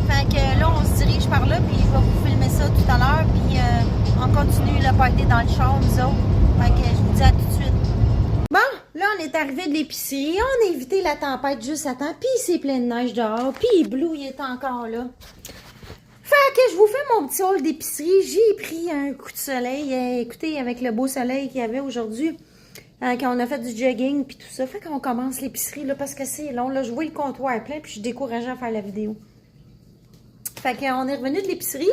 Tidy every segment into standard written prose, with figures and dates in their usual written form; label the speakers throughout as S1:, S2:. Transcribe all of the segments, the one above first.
S1: Fait que là, on se dirige par là, puis je vais vous filmer ça tout à l'heure, puis on continue le party dans le char, nous autres. Fait que je vous dis à tout de suite. Bon, là, on est arrivé de l'épicerie, on a évité la tempête juste à temps, puis c'est plein de neige dehors, puis Blue, il est encore là. Fait que je vous fais mon petit haul d'épicerie. J'ai pris un coup de soleil. Écoutez, avec le beau soleil qu'il y avait aujourd'hui, quand on a fait du jogging puis tout ça, fait qu'on commence l'épicerie là parce que c'est long. Là, je vois le comptoir plein puis je suis découragée à faire la vidéo. Fait qu'on est revenu de l'épicerie.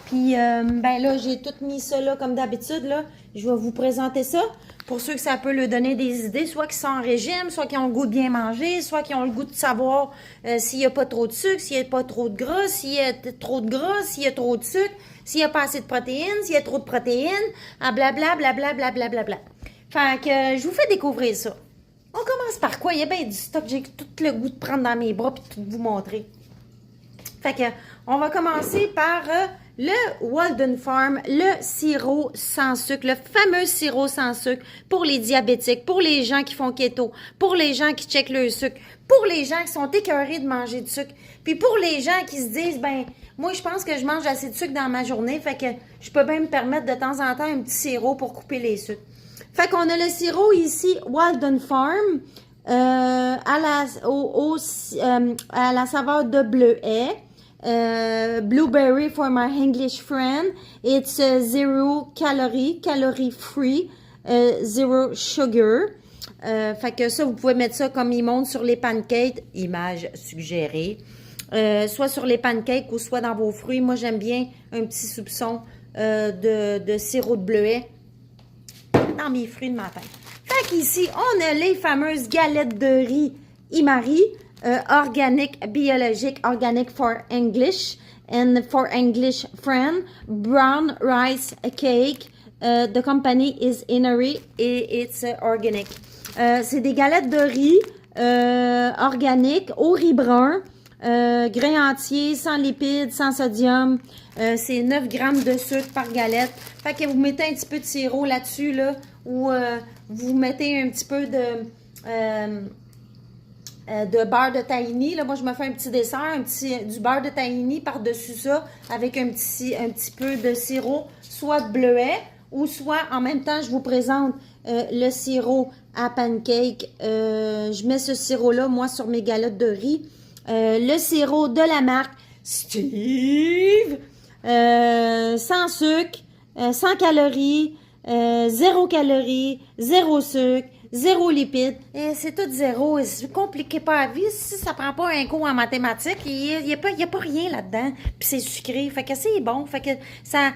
S1: Puis, ben là, j'ai tout mis ça là comme d'habitude. Là, je vais vous présenter ça. Pour ceux que ça peut leur donner des idées, soit qui sont en régime, soit qui ont le goût de bien manger, soit qui ont le goût de savoir s'il n'y a pas trop de sucre, s'il n'y a pas trop de gras, s'il y a trop de gras, s'il y a trop de sucre, s'il n'y a pas assez de protéines, s'il y a trop de protéines, blablabla, blablabla, blablabla. Fait que je vous fais découvrir ça. On commence par quoi? Il y a bien du stock, j'ai tout le goût de prendre dans mes bras et de vous montrer. Fait que, on va commencer par le Walden Farm, le sirop sans sucre, le fameux sirop sans sucre pour les diabétiques, pour les gens qui font keto, pour les gens qui checkent le sucre, pour les gens qui sont écœurés de manger du sucre, puis pour les gens qui se disent, ben, moi, je pense que je mange assez de sucre dans ma journée, fait que je peux bien me permettre de temps en temps un petit sirop pour couper les sucres. Fait qu'on a le sirop ici, Walden Farm, à la saveur de bleuet. Blueberry for my English friend. It's 0 calorie free, 0 sugar. Fait que ça, vous pouvez mettre ça comme il montre sur les pancakes, image suggérée. Soit sur les pancakes ou soit dans vos fruits. Moi, j'aime bien un petit soupçon de sirop de bleuet dans mes fruits de matin. Fait qu'ici, on a les fameuses galettes de riz Imari. Organic, biologique, organic for English and for English friend. Brown rice cake. The company is Inari et it's organic. C'est des galettes de riz organiques au riz brun, grains entiers, sans lipides, sans sodium. C'est 9 grammes de sucre par galette. Fait que vous mettez un petit peu de sirop là-dessus, là, ou vous mettez un petit peu de beurre de tahini. Là, moi, je me fais un petit dessert, du beurre de tahini par-dessus ça, avec un petit peu de sirop, soit de bleuet, ou soit, en même temps, je vous présente le sirop à pancake. Je mets ce sirop-là, moi, sur mes galettes de riz. Le sirop de la marque Steve, sans sucre, 100 calories, 0 calories, 0 sucre, 0 lipides. C'est tout zéro. C'est compliqué pas la vie. Si ça prend pas un cours en mathématiques, il y a pas rien là-dedans. Puis c'est sucré. Fait que c'est bon. Fait que ça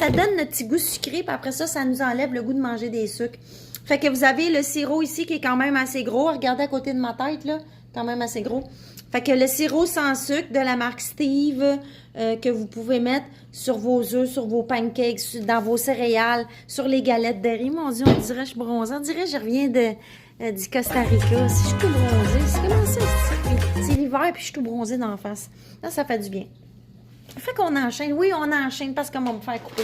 S1: donne notre petit goût sucré. Puis après ça, ça nous enlève le goût de manger des sucres. Fait que vous avez le sirop ici qui est quand même assez gros. Regardez à côté de ma tête, là. Quand même assez gros. Fait que le sirop sans sucre de la marque Steve que vous pouvez mettre sur vos œufs, sur vos pancakes, dans vos céréales, sur les galettes de riz. Mon Dieu, on dirait que je suis bronzée. On dirait que je reviens du Costa Rica. Si je suis tout bronzée, c'est comment ça? C'est l'hiver puis je suis tout bronzée d'en face. Là, ça fait du bien. Fait qu'on enchaîne. Oui, on enchaîne parce qu'on va me faire couper.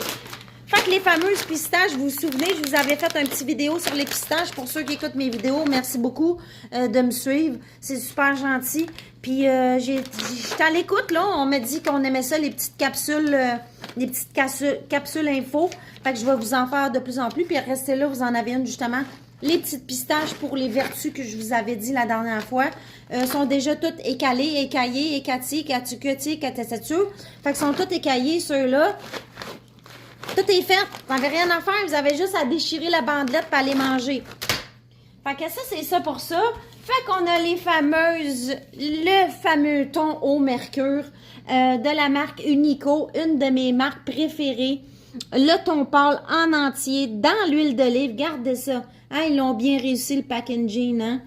S1: Fait que les fameuses pistaches, vous vous souvenez, je vous avais fait une petite vidéo sur les pistaches. Pour ceux qui écoutent mes vidéos, merci beaucoup de me suivre. C'est super gentil. Puis j'étais à l'écoute, là. On m'a dit qu'on aimait ça, les petites capsules info. Fait que je vais vous en faire de plus en plus. Puis restez là, vous en avez une justement. Les petites pistaches pour les vertus que je vous avais dit la dernière fois sont déjà toutes écaillées, écatées. Fait que sont toutes écaillées, ceux-là. Tout est fait. Vous n'avez rien à faire. Vous avez juste à déchirer la bandelette pour aller manger. Fait que ça, c'est ça pour ça. Fait qu'on a le fameux thon au mercure de la marque Unico, une de mes marques préférées. Le thon pâle en entier dans l'huile d'olive. Regardez ça. Hein, ils l'ont bien réussi, le packaging. Hein,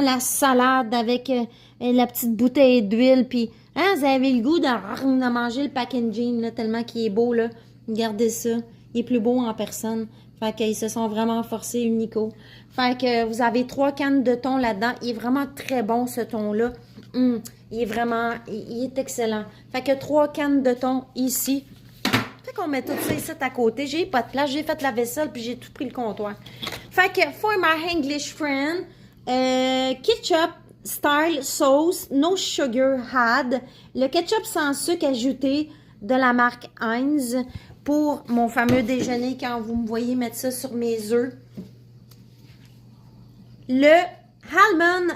S1: la salade avec la petite bouteille d'huile. Puis, hein, vous avez le goût de manger le packaging là, tellement qu'il est beau, là. Regardez ça. Il est plus beau en personne. Fait qu'ils se sont vraiment forcés, Unico. Fait que vous avez 3 cannes de thon là-dedans. Il est vraiment très bon, ce thon-là. Il est vraiment... Il est excellent. Fait que 3 cannes de thon ici. Fait qu'on met tout ça ici à côté. J'ai pas de place. J'ai fait la vaisselle puis j'ai tout pris le comptoir. Fait que for my English friend, ketchup, Style Sauce, No Sugar Add, le ketchup sans sucre ajouté de la marque Heinz pour mon fameux déjeuner quand vous me voyez mettre ça sur mes œufs. Le almond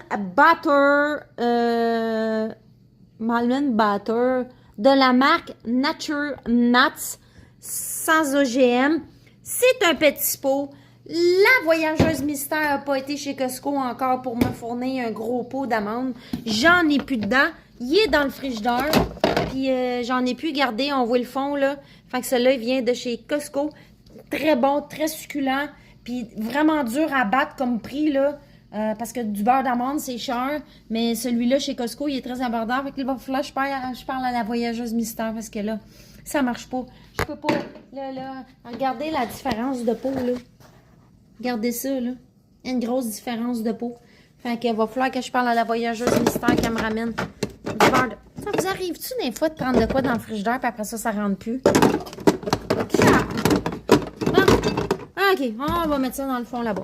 S1: butter de la marque Nature Nuts sans OGM. C'est un petit pot. La voyageuse mystère n'a pas été chez Costco encore pour me fournir un gros pot d'amandes. J'en ai plus dedans. Il est dans le frigidaire. Puis j'en ai plus gardé. On voit le fond là. Fait que celui-là, il vient de chez Costco. Très bon, très succulent. Puis vraiment dur à battre comme prix là. Parce que du beurre d'amande, c'est cher. Mais celui-là, chez Costco, il est très abordable. Fait que là, il va falloir que je parle à la voyageuse mystère parce que là, ça marche pas. Je peux pas. Là, regardez la différence de peau, là. Regardez ça, là. Il y a une grosse différence de peau. Fait qu'il va falloir que je parle à la voyageuse mystère qu'elle me ramène du beurre de... Ça vous arrive-tu des fois de prendre de quoi dans le frigidaire puis après ça rentre plus? Ah, OK, on va mettre ça dans le fond là-bas.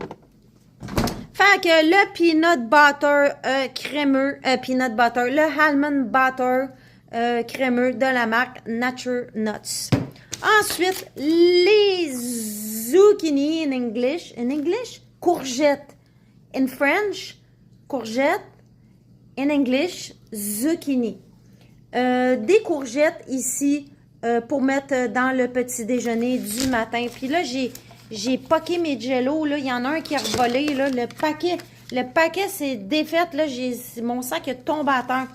S1: Fait que le peanut butter crémeux, le almond butter crémeux de la marque Nature Nuts. Ensuite, les zucchini in English, courgette. In French, courgette. In English, zucchini. Des courgettes ici pour mettre dans le petit déjeuner du matin. Puis là, j'ai poqué mes jello, là. Il y en a un qui a revolé, là. Le paquet s'est défait, là. Mon sac est tombé à terre.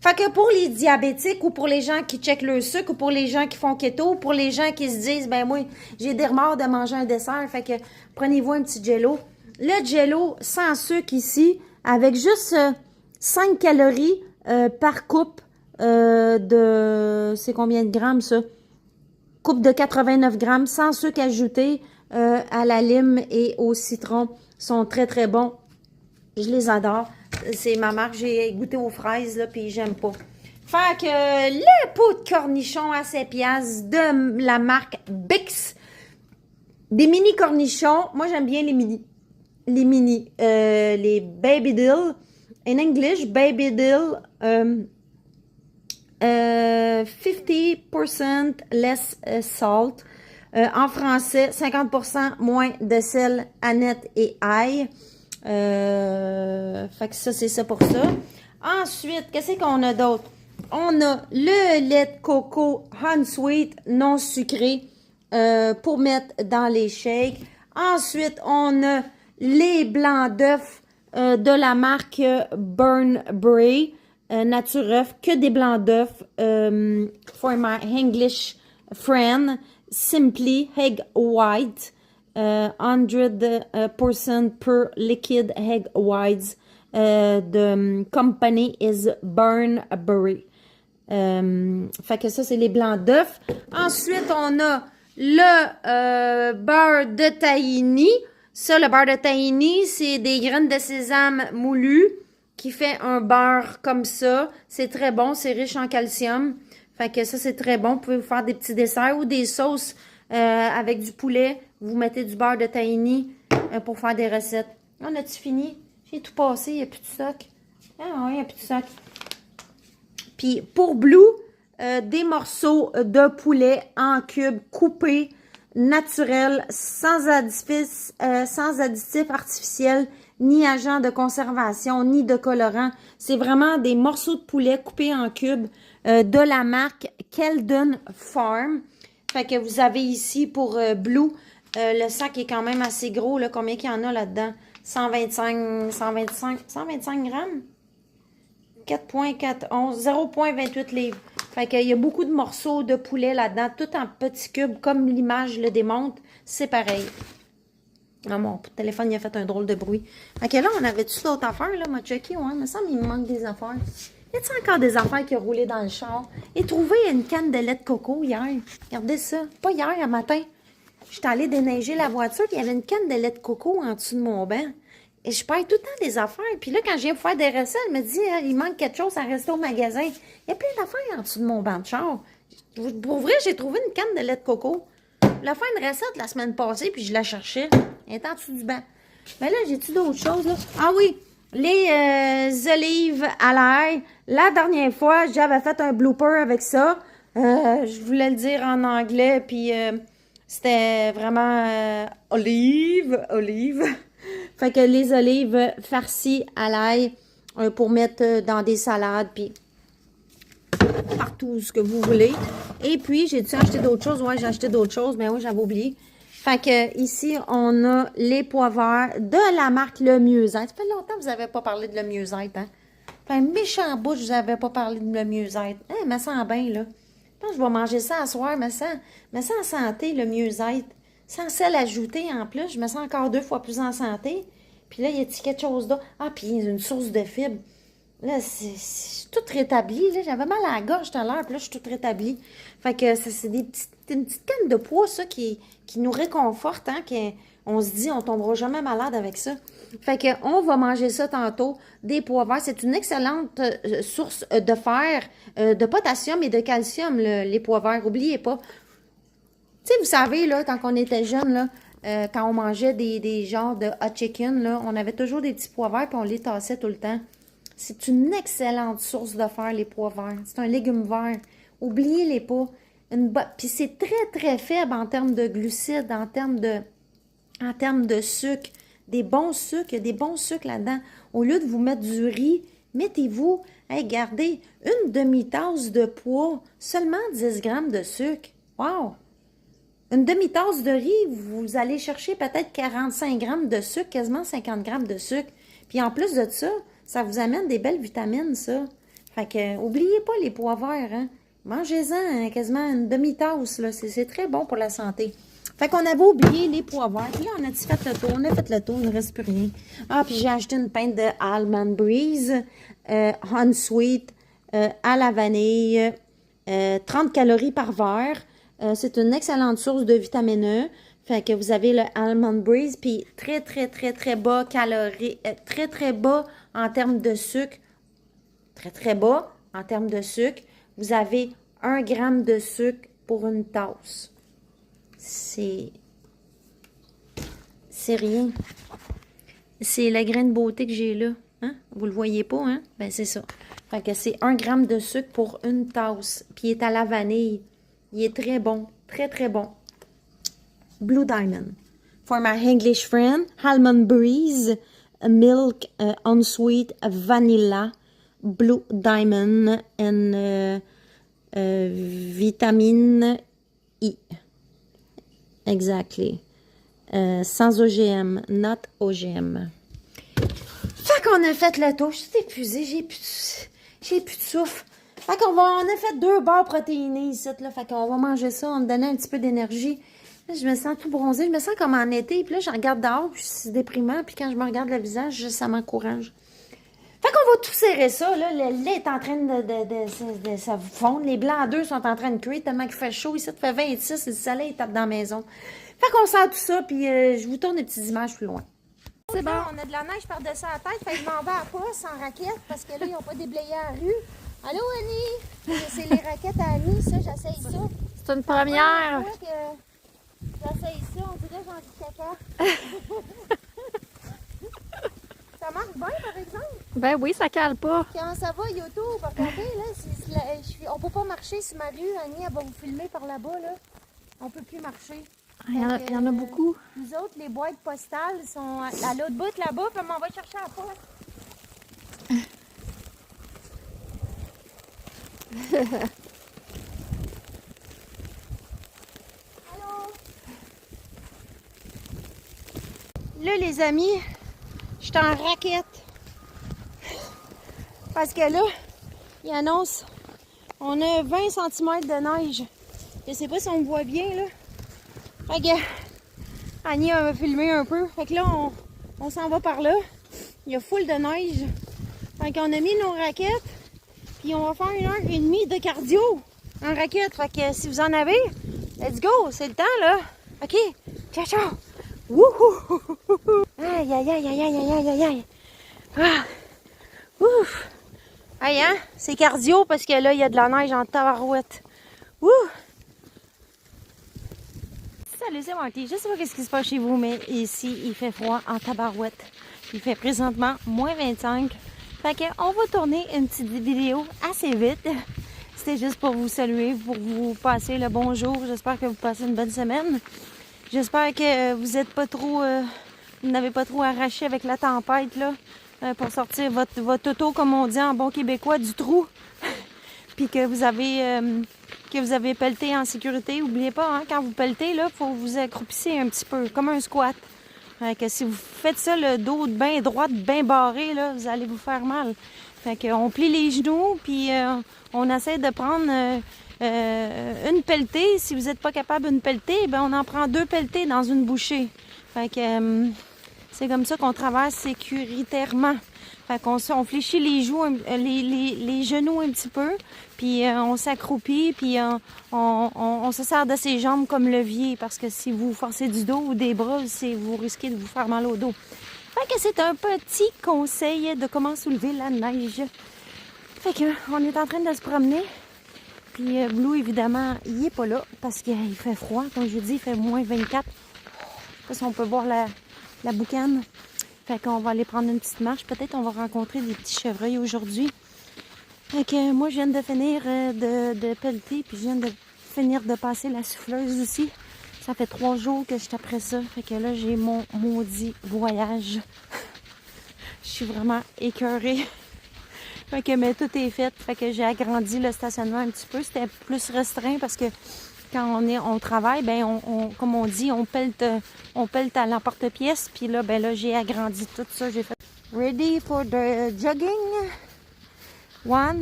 S1: Fait que pour les diabétiques ou pour les gens qui checkent leur sucre ou pour les gens qui font keto ou pour les gens qui se disent, ben moi, j'ai des remords de manger un dessert. Fait que prenez-vous un petit jello. Le jello sans sucre ici, avec juste 5 calories par coupe de... C'est combien de grammes, ça? Coupe de 89 grammes, sans sucre ajouté. À la lime et au citron sont très très bons. Je les adore. C'est ma marque. J'ai goûté aux fraises là, puis j'aime pas. Fait que le pot de cornichons à 7 piastres de la marque Bix. Des mini cornichons. Moi j'aime bien les mini. Les baby dill. In English, baby dill. 50% less salt. En français, 50% moins de sel, aneth et ail. Fait que ça, c'est ça pour ça. Ensuite, qu'est-ce qu'on a d'autre? On a le lait de coco Unsweet non sucré pour mettre dans les shakes. Ensuite, on a les blancs d'œufs de la marque Burn Bray Natureuf, que des blancs d'œufs for my English friend. Simply Egg White, 100% per liquid egg whites. The company is Burnberry. Fait que ça, c'est les blancs d'œufs. Ensuite, on a le beurre de tahini. Ça, le beurre de tahini, c'est des graines de sésame moulues qui fait un beurre comme ça. C'est très bon, c'est riche en calcium. Fait que ça, c'est très bon. Vous pouvez vous faire des petits desserts ou des sauces avec du poulet. Vous mettez du beurre de tahini pour faire des recettes. On a-tu fini? J'ai tout passé. Il n'y a plus de stock. Ah oui, il n'y a plus de stock. Puis pour Blue, des morceaux de poulet en cubes coupés, naturels, sans additifs artificiels, ni agents de conservation, ni de colorants. C'est vraiment des morceaux de poulet coupés en cubes de la marque Keldon Farm. Fait que vous avez ici pour Blue, le sac est quand même assez gros. Là. Combien qu'il y en a là-dedans? 125 grammes? 4.411, 0.28 livres. Fait qu'il y a beaucoup de morceaux de poulet là-dedans, tout en petits cubes, comme l'image le démontre. C'est pareil. Ah, mon téléphone, il a fait un drôle de bruit. Fait que là, on avait-tu d'autres affaires, là? M'a checké, ouais. Il me semble qu'il me manque des affaires. Y a-t-il encore des affaires qui ont roulé dans le char? J'ai trouvé une canne de lait de coco hier. Regardez ça. Pas hier, un matin. J'étais allée déneiger la voiture, puis il y avait une canne de lait de coco en dessous de mon banc. Et je perds tout le temps des affaires. Puis là, quand je viens pour faire des recettes, elle me dit, il manque quelque chose à rester au magasin. Il y a plein d'affaires en dessous de mon banc de char. Pour vrai, j'ai trouvé une canne de lait de coco. Je voulais faire une recette la semaine passée, puis je la cherchais. Elle est en dessous du banc. Mais là, j'ai-tu d'autres choses, là? Ah oui, les olives à l'ail. La dernière fois, j'avais fait un blooper avec ça. Je voulais le dire en anglais, puis c'était vraiment olive. Fait que les olives farcies à l'ail pour mettre dans des salades, puis partout ce que vous voulez. Et puis, j'ai dû acheter d'autres choses. Ouais, j'ai acheté d'autres choses, mais oui, j'avais oublié. Fait que ici, on a les pois verts de la marque Le Mieux-être. Ça fait longtemps que vous n'avez pas parlé de Le Mieux-être, hein? Fait un méchant bout, je vous avais pas parlé de Le Mieux-être. Hein, me sent bien, là. Je pense que je vais manger ça à soir, me sent en santé, Le Mieux-être. Sans sel ajouté, en plus, je me sens encore 2 fois plus en santé. Puis là, il y a quelque chose d'autre. Ah, puis une source de fibres. Là, c'est tout rétabli. Là, j'avais mal à la gorge tout à l'heure, puis là, je suis toute rétablie. Fait que c'est une petite canne de poids, ça, qui nous réconforte, hein, on se dit, on tombera jamais malade avec ça. Fait que on va manger ça tantôt, des pois verts. C'est une excellente source de fer, de potassium et de calcium, les pois verts. Oubliez pas. Tu sais, vous savez, là, quand on était jeune, là, quand on mangeait des genres de hot chicken, là, on avait toujours des petits pois verts, puis on les tassait tout le temps. C'est une excellente source de fer, les pois verts. C'est un légume vert. Oubliez-les pas. Puis c'est très, très faible en termes de glucides, en termes de sucre. Des bons sucres, il y a des bons sucres là-dedans. Au lieu de vous mettre du riz, mettez-vous, gardez une demi-tasse de pois, seulement 10 grammes de sucre. Wow! Une demi-tasse de riz, vous allez chercher peut-être 45 grammes de sucre, quasiment 50 grammes de sucre. Puis en plus de ça vous amène des belles vitamines, ça. Fait que, oubliez pas les pois verts, hein. Mangez-en hein, quasiment une demi-tasse, là. C'est très bon pour la santé. Fait qu'on avait oublié les pois verts. Puis là, on a fait le tour. On a fait le tour, il ne reste plus rien. Ah, puis j'ai acheté une pinte de Almond Breeze, Unsweet, à la vanille, 30 calories par verre. C'est une excellente source de vitamine E. Fait que vous avez le Almond Breeze, puis très, très, très, très bas calories, très, très bas en termes de sucre. Très, très bas en termes de sucre. Vous avez 1 gramme de sucre pour une tasse. C'est rien. C'est la graine de beauté que j'ai là. Hein? Vous le voyez pas, hein? Ben, c'est ça. Fait que c'est 1 gramme de sucre pour une tasse. Puis il est à la vanille. Il est très bon. Très, très bon. Blue Diamond. For my English friend, Almond Breeze, milk, unsweet, vanilla, Blue Diamond, and vitamine I. Exactly. Sans OGM, not OGM. Fait qu'on a fait le tour. Je suis épuisée, j'ai plus de souffle. Fait on a fait 2 barres protéinées ici, là. Fait qu'on va manger ça, on me donnait un petit peu d'énergie. Là, je me sens tout bronzée, je me sens comme en été. Puis là, je regarde dehors, puis c'est déprimant. Puis quand je me regarde le visage, ça m'encourage. Fait qu'on va tout serrer ça, là. Le lait est en train de se fondre. Les blancs d'œufs sont en train de cuire tellement qu'il fait chaud. Ici, il fait 26, le soleil tape dans la maison. Fait qu'on sert tout ça, puis je vous tourne des petites images plus loin. C'est bon. On a de la neige par-dessus la tête, fait que je m'en vais à pas sans raquette, parce que là, ils n'ont pas déblayé la rue. Allô, Annie? C'est les raquettes à Annie, ça, j'essaye ça.
S2: C'est une première.
S1: J'essaye ça, on dirait que j'ai envie de caca. Ça marche bien, par exemple?
S2: Ben oui, ça cale pas.
S1: Quand ça va, YouTube, regardez, là, on peut pas marcher sur ma rue. Annie, elle va vous filmer par là-bas, là. On peut plus marcher.
S2: Il y en a beaucoup.
S1: Nous autres, les boîtes postales sont à l'autre bout là-bas, puis on va chercher à la porte. Allô? Là, les amis, je suis en raquette. Parce que là, il annonce, on a 20 cm de neige. Je sais pas si on me voit bien, là. Fait que Annie va filmer un peu. Fait que là, on s'en va par là. Il y a full de neige. Fait qu'on a mis nos raquettes. Puis on va faire 1h30 de cardio en raquette. Fait que si vous en avez, let's go, c'est le temps là. OK, ciao ciao. Wouhou! Aïe aïe aïe aïe aïe aïe aïe aïe. Ah. Ouf! Aïe hein, c'est cardio parce que là, il y a de la neige en tabarouette. Ouh! Salut, c'est Marty. Je sais pas ce qui se passe chez vous, mais ici, il fait froid en tabarouette. Il fait présentement moins 25. Fait qu'on va tourner une petite vidéo assez vite. C'était juste pour vous saluer, pour vous passer le bonjour. J'espère que vous passez une bonne semaine. J'espère que vous êtes pas trop... vous n'avez pas trop arraché avec la tempête, là, pour sortir votre auto, comme on dit en bon québécois, du trou. Puis que vous avez pelleté en sécurité. N'oubliez pas, hein, quand vous pelletez, là, faut vous accroupissez un petit peu, comme un squat. Fait que si vous faites ça, le dos bien droit, bien barré, là, vous allez vous faire mal. Fait qu'on plie les genoux, puis on essaie de prendre une pelletée. Si vous n'êtes pas capable d'une pelletée, ben on en prend 2 pelletées dans une bouchée. Fait que c'est comme ça qu'on travaille sécuritairement. Fait qu'on on fléchit les genoux un petit peu, puis on s'accroupit, puis on se sert de ses jambes comme levier, parce que si vous forcez du dos ou des bras, vous risquez de vous faire mal au dos. Fait que c'est un petit conseil de comment soulever la neige. Fait que on est en train de se promener. Puis Blue, évidemment, il est pas là parce qu'il fait froid. Comme je vous dis, il fait moins 24. Je sais pas si on peut voir la boucane. Fait qu'on va aller prendre une petite marche. Peut-être on va rencontrer des petits chevreuils aujourd'hui. Fait que moi, je viens de finir de pelleter. Puis je viens de finir de passer la souffleuse aussi. Ça fait 3 jours que je suis après ça. Fait que là, j'ai mon maudit voyage. Je suis vraiment écœurée. Fait que, mais tout est fait. Fait que j'ai agrandi le stationnement un petit peu. C'était plus restreint parce que quand on travaille, ben comme on dit, on pelte à l'emporte-pièce. Puis là, ben là, j'ai agrandi tout ça. J'ai fait ready for the jogging. 1,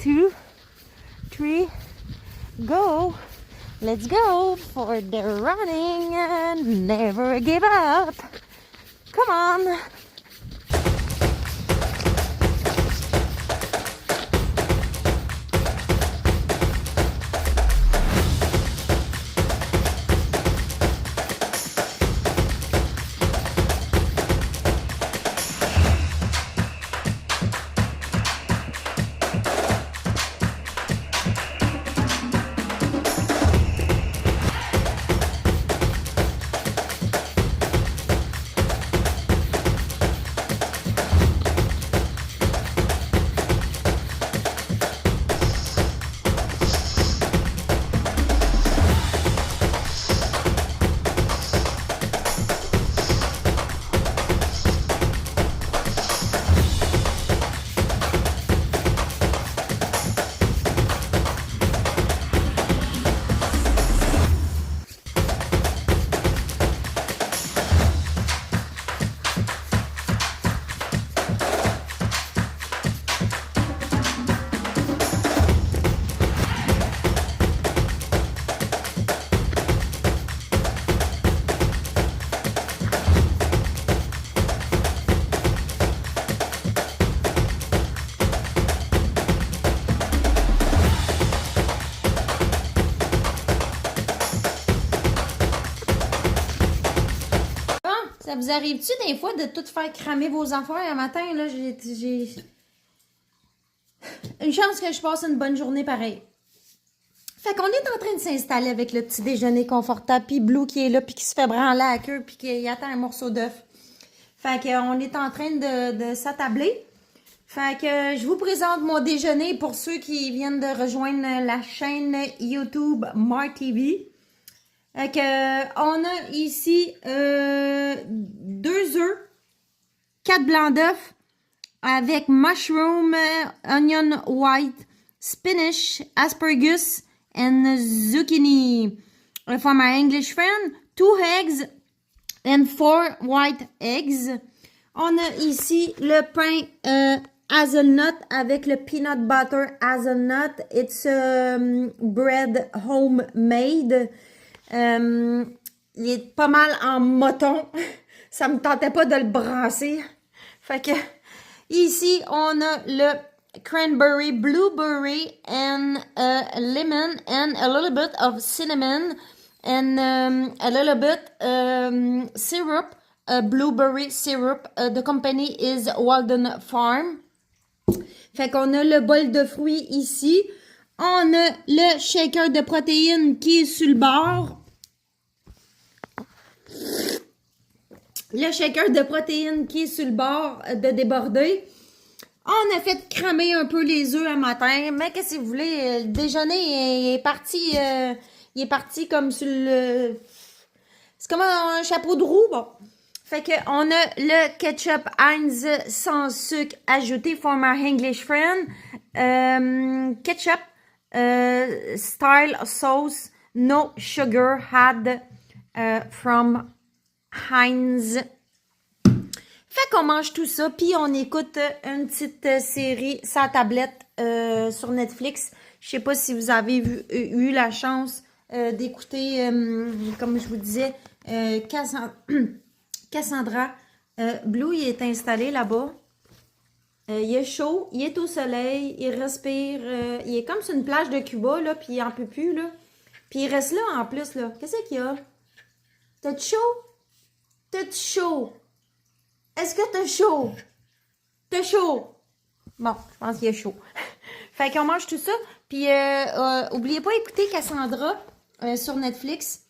S1: 2, 3, go! Let's go for the running and never give up. Come on! Ça vous arrive-tu des fois de tout faire cramer vos affaires un matin? Là, j'ai une chance que je passe une bonne journée pareil. Fait qu'on est en train de s'installer avec le petit déjeuner confortable, puis Blue qui est là, puis qui se fait branler à la queue, puis qui attend un morceau d'œuf. Fait qu'on est en train de s'attabler. Fait que je vous présente mon déjeuner pour ceux qui viennent de rejoindre la chaîne YouTube MarTV. Fait que on a ici 2 œufs, 4 blancs d'œufs avec mushroom, onion white, spinach, asparagus and zucchini. For my English friend, 2 eggs and 4 white eggs. On a ici le pain hazelnut avec le peanut butter hazelnut. It's bread homemade. Il est pas mal en moton. Ça me tentait pas de le brasser. Fait que ici, on a le cranberry, blueberry, and lemon, and a little bit of cinnamon, and a little bit syrup, blueberry syrup. The company is Walden Farm. Fait qu'on a le bol de fruits ici. On a le shaker de protéines qui est sur le bord. le shaker de protéines qui est sur le bord de déborder. On a fait cramer un peu les œufs un matin, mais qu'est-ce que vous voulez, le déjeuner il est parti comme sur le... C'est comme un chapeau de roue, bon. Fait que on a le ketchup Heinz sans sucre ajouté for my English friend. Ketchup style sauce, no sugar had from Heinz. Fait qu'on mange tout ça, puis on écoute une petite série sa tablette sur Netflix. Je sais pas si vous avez eu la chance d'écouter, comme je vous disais, Cassandra. Blue, il est installé là-bas. Il est chaud, il est au soleil, il respire. Il est comme sur une plage de Cuba, là, puis il en peut plus, là. Puis il reste là en plus, là. Qu'est-ce qu'il y a? T'as-tu chaud? T'as-tu chaud? Est-ce que t'as chaud? T'as chaud? Bon, je pense qu'il est chaud. Fait qu'on mange tout ça. Puis, oubliez pas d'écouter Cassandra sur Netflix.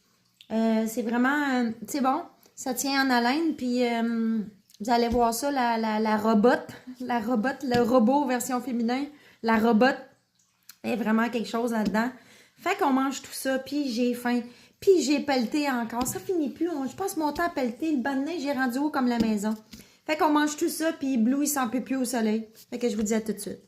S1: C'est vraiment, c'est bon. Ça tient en haleine. Puis, vous allez voir ça, la robot. La robot, le robot version féminin. La robot est vraiment quelque chose là-dedans. Fait qu'on mange tout ça. Puis, j'ai faim. Puis j'ai pelleté encore. Ça finit plus. Je passe mon temps à pelleter. Le banc de neige, j'ai rendu haut comme la maison. Fait qu'on mange tout ça. Puis Blue, il s'en peut plus au soleil. Fait que je vous dis à tout de suite.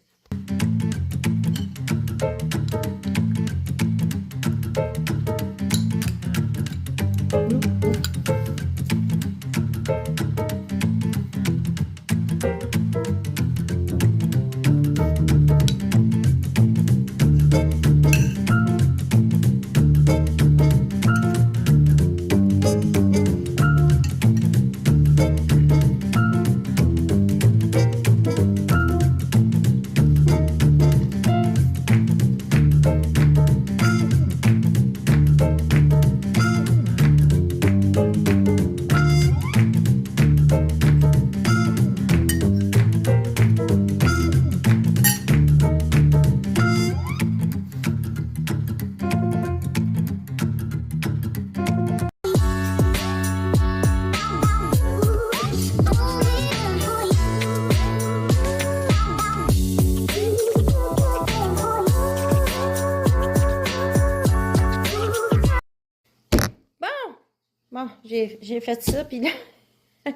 S1: Bon, j'ai fait ça, puis là,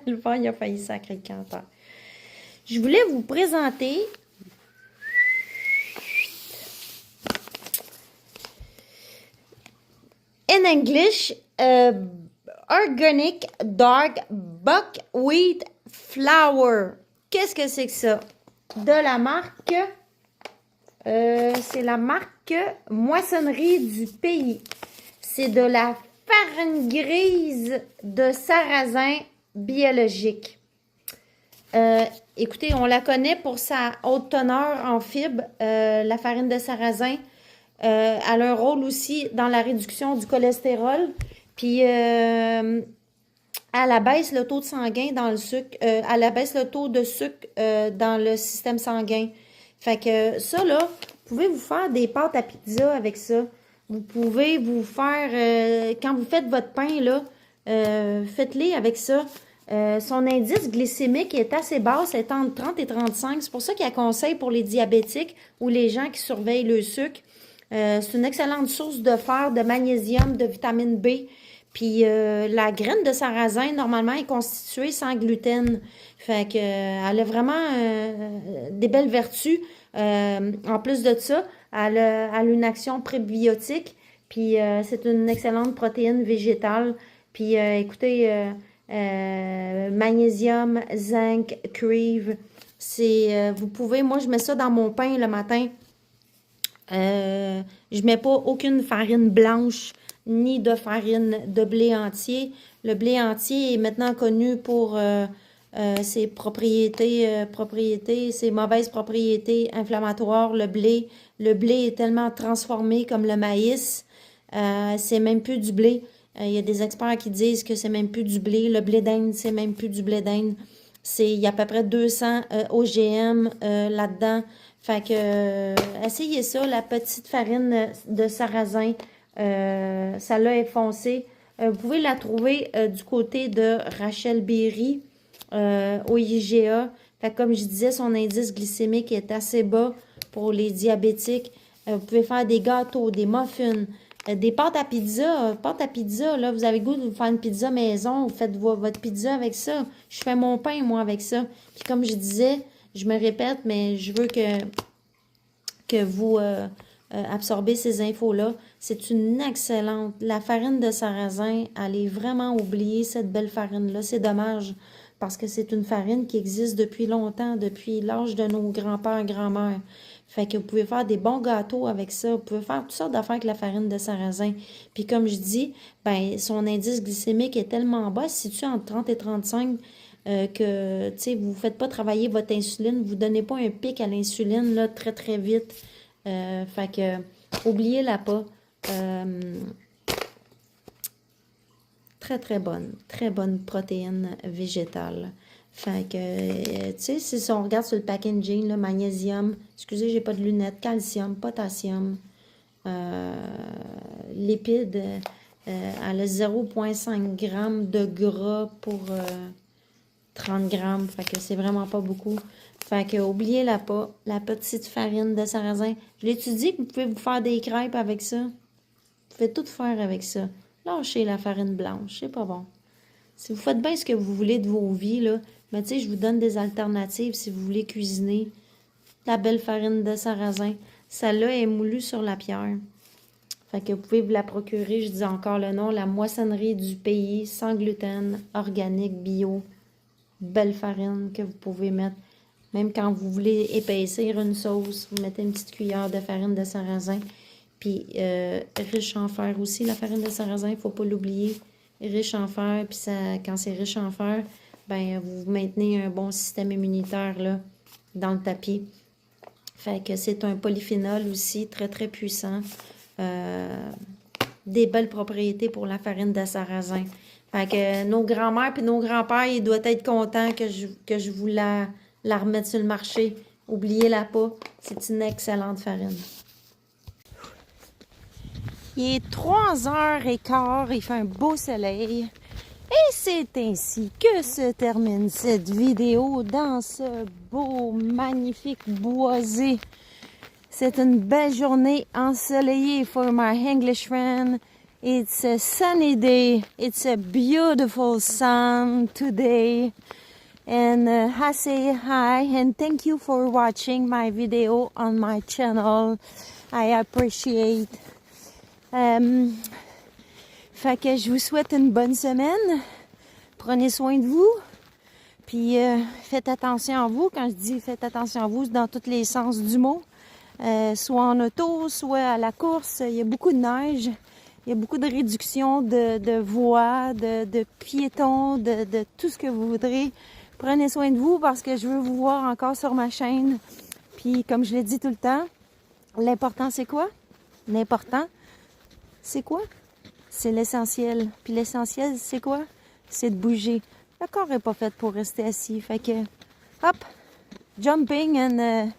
S1: le vent, il a failli sacrer le canteur. Je voulais vous présenter in English organic dark buckwheat flour. Qu'est-ce que c'est que ça? De la marque, c'est la marque Moissonnerie du Pays. C'est de la farine grise de sarrasin biologique. Écoutez, on la connaît pour sa haute teneur en fibres, la farine de sarrasin. Elle a un rôle aussi dans la réduction du cholestérol. Puis, elle abaisse le taux de sanguin dans le sucre. Elle abaisse le taux de sucre dans le système sanguin. Fait que ça, là, vous pouvez vous faire des pâtes à pizza avec ça. Vous pouvez vous faire, quand vous faites votre pain, là, faites-les avec ça. Son indice glycémique est assez basse, est entre 30 et 35. C'est pour ça qu'il y a conseil pour les diabétiques ou les gens qui surveillent le sucre. C'est une excellente source de fer, de magnésium, de vitamine B. Puis la graine de sarrasin, normalement, est constituée sans gluten. Fait que elle a vraiment des belles vertus. En plus de ça, elle a une action prébiotique. Puis c'est une excellente protéine végétale. Puis écoutez, magnésium, zinc, cuivre. C'est, vous pouvez, moi je mets ça dans mon pain le matin. Je mets pas aucune farine blanche ni de farine de blé entier. Le blé entier est maintenant connu pour ses propriétés, ses mauvaises propriétés inflammatoires. Le blé est tellement transformé comme le maïs. C'est même plus du blé. Il y a des experts qui disent que c'est même plus du blé. Le blé d'Inde, c'est même plus du blé d'Inde. Il y a à peu près 200 OGM là-dedans. Fait que, essayez ça, la petite farine de sarrasin. Ça l'a est foncé. Vous pouvez la trouver du côté de Rachel Berry au IGA. Fait que comme je disais, son indice glycémique est assez bas pour les diabétiques. Vous pouvez faire des gâteaux, des muffins, des pâtes à pizza. Pâtes à pizza, là, vous avez le goût de vous faire une pizza maison. Vous faites votre pizza avec ça. Je fais mon pain, moi, avec ça. Puis comme je disais, je me répète, mais je veux que vous absorbez ces infos-là. C'est une excellente... La farine de sarrasin, elle est vraiment oubliée, cette belle farine-là. C'est dommage, parce que c'est une farine qui existe depuis longtemps, depuis l'âge de nos grands-pères, grand-mères. Fait que vous pouvez faire des bons gâteaux avec ça. Vous pouvez faire toutes sortes d'affaires avec la farine de sarrasin. Puis comme je dis, ben son indice glycémique est tellement bas, il se situe entre 30 et 35, que, tu sais, vous ne faites pas travailler votre insuline, vous ne donnez pas un pic à l'insuline, là, très, très vite. Fait que, oubliez-la pas. Très, très bonne protéine végétale. Fait que, tu sais, si on regarde sur le packaging, là, magnésium, excusez, j'ai pas de lunettes, calcium, potassium, lipides, elle a 0,5 g de gras pour 30 grammes. Fait que c'est vraiment pas beaucoup. Fait que, oubliez-la pas, la petite farine de sarrasin. Je l'étudie, vous pouvez vous faire des crêpes avec ça. Vous pouvez tout faire avec ça. Lâchez la farine blanche, c'est pas bon. Si vous faites bien ce que vous voulez de vos vies, là, mais tu sais, je vous donne des alternatives si vous voulez cuisiner. La belle farine de sarrasin. Celle-là est moulue sur la pierre. Fait que vous pouvez vous la procurer, je dis encore le nom, la moissonnerie du pays, sans gluten, organique, bio. Belle farine que vous pouvez mettre. Même quand vous voulez épaissir une sauce, vous mettez une petite cuillère de farine de sarrasin. Puis riche en fer aussi, la farine de sarrasin, il ne faut pas l'oublier. Riche en fer, puis ça, quand c'est riche en fer, ben vous maintenez un bon système immunitaire là, dans le tapis. Fait que c'est un polyphénol aussi, très très puissant. Des belles propriétés pour la farine de sarrasin. Fait que nos grands-mères et nos grands-pères, ils doivent être contents que je vous la remette sur le marché. Oubliez-la pas, c'est une excellente farine. Il est 3h15, il fait un beau soleil. Et c'est ainsi que se termine cette vidéo dans ce beau, magnifique boisé. C'est une belle journée ensoleillée for my English friend. It's a sunny day. It's a beautiful sun today. And I say hi and thank you for watching my video on my channel. I appreciate. Fait que je vous souhaite une bonne semaine. Prenez soin de vous. Puis faites attention à vous. Quand je dis faites attention à vous, c'est dans tous les sens du mot. Soit en auto, soit à la course. Il y a beaucoup de neige. Il y a beaucoup de réduction de voies, de piétons, de tout ce que vous voudrez. Prenez soin de vous parce que je veux vous voir encore sur ma chaîne. Puis comme je l'ai dit tout le temps, l'important c'est quoi? L'important, c'est quoi? C'est l'essentiel. Puis l'essentiel, c'est quoi? C'est de bouger. Le corps n'est pas fait pour rester assis. Fait que, hop, jumping and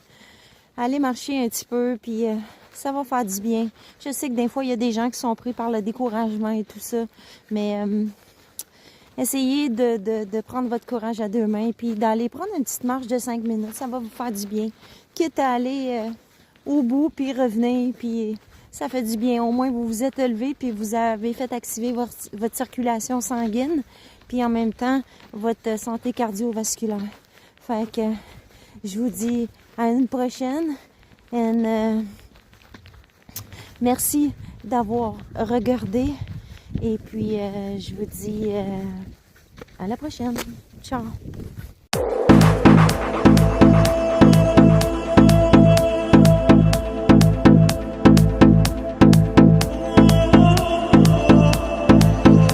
S1: aller marcher un petit peu, puis ça va faire du bien. Je sais que des fois, il y a des gens qui sont pris par le découragement et tout ça, mais essayez de prendre votre courage à deux mains, puis d'aller prendre une petite marche de 5 minutes. Ça va vous faire du bien. Quitte à aller au bout, puis revenir, puis ça fait du bien. Au moins, vous vous êtes levé, puis vous avez fait activer votre circulation sanguine, puis en même temps, votre santé cardiovasculaire. Fait que je vous dis à une prochaine. And, merci d'avoir regardé. Et puis, je vous dis à la prochaine. Ciao!